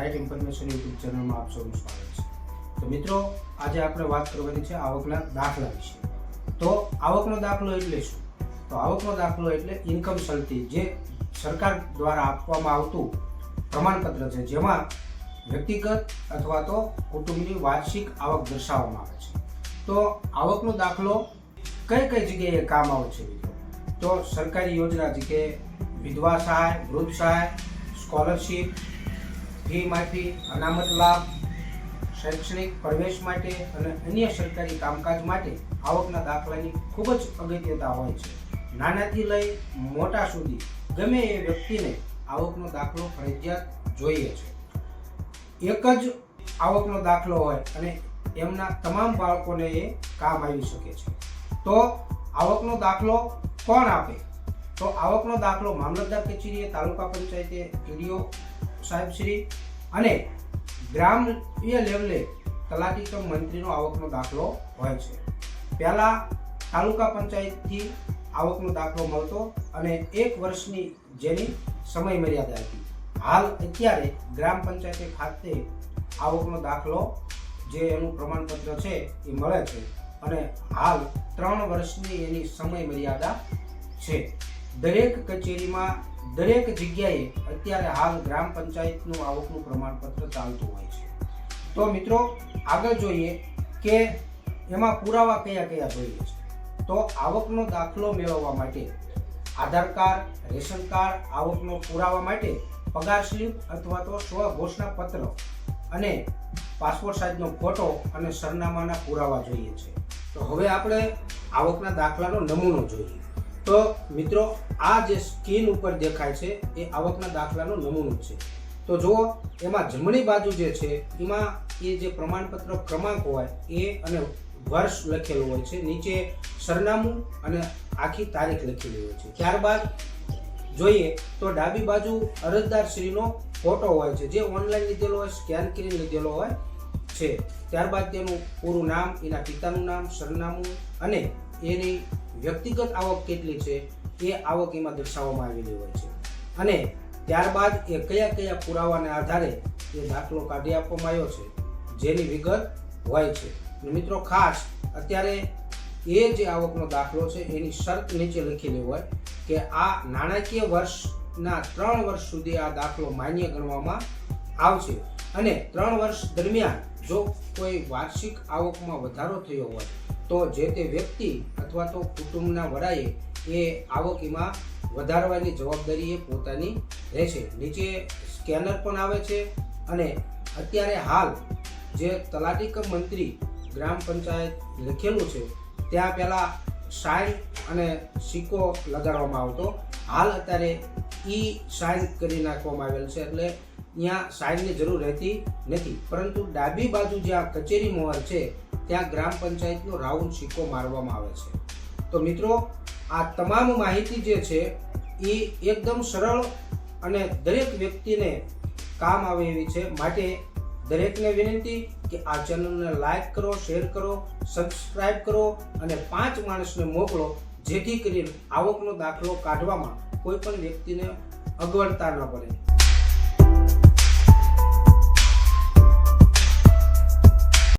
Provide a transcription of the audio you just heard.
Right information YouTube ચેનલમાં આપ સૌનું સ્વાગત છે। તો મિત્રો, આજે આપણે વાત કરવાની છે આવકના દાખલા વિશે। તો આવકનો દાખલો એટલે શું? તો આવકનો દાખલો એટલે ઇન્કમ સર્ટી, જે સરકાર દ્વારા આપવામાં આવતું પ્રમાણપત્ર છે, જેમાં વ્યક્તિગત અથવા તો કુટુંબની વાર્ષિક આવક દર્શાવવામાં આવે છે। તો આવકનો દાખલો કઈ કઈ જગ્યાએ કામ આવે છે મિત્રો? તો સરકારી યોજના જે કે વિધવા સહાય, વૃદ્ધ સહાય, સ્કોલરશીપ, ફી માફી, અનામત લાભ, શૈક્ષણિક પ્રવેશ માટે અને અન્ય સરકારી કામકાજ માટે આવકના દાખલાની ખૂબ જ અગત્યતા હોય છે। નાનાથી લઈ મોટા સુધી ગમે એ વ્યક્તિને આવકનો દાખલો ફરજિયાત જોઈએ છે। એક જ આવકનો દાખલો હોય અને એમના તમામ બાળકોને એ કામ આવી શકે છે। તો આવકનો દાખલો કોણ આપે? તો આવકનો દાખલો મામલતદાર કચેરીએ, તાલુકા પંચાયતે, ટીડીઓ સાહેબશ્રી અને ગ્રામ્ય લેવલે તલાટી કમ મંત્રીનો આવકનો દાખલો હોય છે। પહેલા તાલુકા પંચાયતથી આવકનો દાખલો મળતો અને 1 વર્ષની જેની સમય મર્યાદા હતી। હાલ અત્યારે ગ્રામ પંચાયતે ખાતે આવકનો દાખલો જે એનું પ્રમાણપત્ર છે એ મળે છે અને હાલ 3 વર્ષની એની સમય મર્યાદા છે। દરેક કચેરીમાં, દરેક જગ્યાએ અત્યારે હાલ ગ્રામ પંચાયતનું આવકનું પ્રમાણપત્ર ચાલતું હોય છે। તો મિત્રો, આગળ જોઈએ કે એમાં પુરાવા કયા કયા જોઈએ છે। તો આવકનો દાખલો મેળવવા માટે આધાર કાર્ડ, રેશન કાર્ડ, આવકનો પુરાવા માટે પગાર સ્લીપ અથવા તો સ્વ ઘોષણા પત્ર અને પાસપોર્ટ સાઇઝનો ફોટો અને સરનામાના પુરાવા જોઈએ છે। તો હવે આપણે આવકના દાખલાનો નમૂનો જોઈએ। તો મિત્રો, આ જે સ્ક્રીન ઉપર દેખાય છે એ આવકના દાખલાનો નમૂનો છે। તો જુઓ, એમાં જમણી બાજુ જે છે એમાં એ જે પ્રમાણપત્ર ક્રમાંક હોય એ અને વર્ષ લખેલું હોય છે, નીચે સરનામું અને આખી તારીખ લખેલી હોય છે। ત્યારબાદ જોઈએ તો ડાબી બાજુ અરજદારશ્રીનો ફોટો હોય છે, જે ઓનલાઈન લીધેલો હોય, સ્કેન કરીને લીધેલો હોય છે। ત્યારબાદ તેનું પૂરું નામ, એના પિતાનું નામ, સરનામું અને એની વ્યક્તિગત આવક કેટલી છે એ આવક એમાં દર્શાવવામાં આવેલી હોય છે અને ત્યારબાદ એ કયા કયા પુરાવાને આધારે એ દાખલો કાઢી આપવામાં આવ્યો છે જેની વિગત હોય છે। મિત્રો, ખાસ અત્યારે એ જે આવકનો દાખલો છે એની શરત નીચે લખેલી હોય કે આ નાણાકીય વર્ષના 3 વર્ષ સુધી આ દાખલો માન્ય ગણવામાં આવશે અને 3 વર્ષ દરમિયાન જો કોઈ વાર્ષિક આવકમાં વધારો થયો હોય તો જે તે વ્યક્તિ અથવા તો કુટુંબના વડાએ એ આવક એમાં વધારવાની જવાબદારી એ પોતાની રહેશે। નીચે સ્કેનર પણ આવે છે અને અત્યારે હાલ જે તલાટી કમ મંત્રી ગ્રામ પંચાયત લખેલું છે ત્યાં પહેલાં સાઇન અને સિક્કો લગાડવામાં આવતો, હાલ અત્યારે સાઇન કરી નાખવામાં આવેલ છે, એટલે ત્યાં સાઇનની જરૂર રહેતી નથી, પરંતુ ડાબી બાજુ જ્યાં કચેરી મોહર છે ત્યાં ગ્રામ પંચાયતનો રાઉન્ડ સિક્કો મારવામાં આવે છે। તો મિત્રો, આ તમામ માહિતી જે છે એ એકદમ સરળ અને દરેક વ્યક્તિને કામ આવે એવી છે, માટે દરેકને વિનંતી કે આ ચેનલને લાઈક કરો, શેર કરો, સબસ્ક્રાઇબ કરો અને 5 માણસને મોકલો, જેથી કરીને આવકનો દાખલો કાઢવામાં કોઈ પણ વ્યક્તિને અગવડતા ન પડે।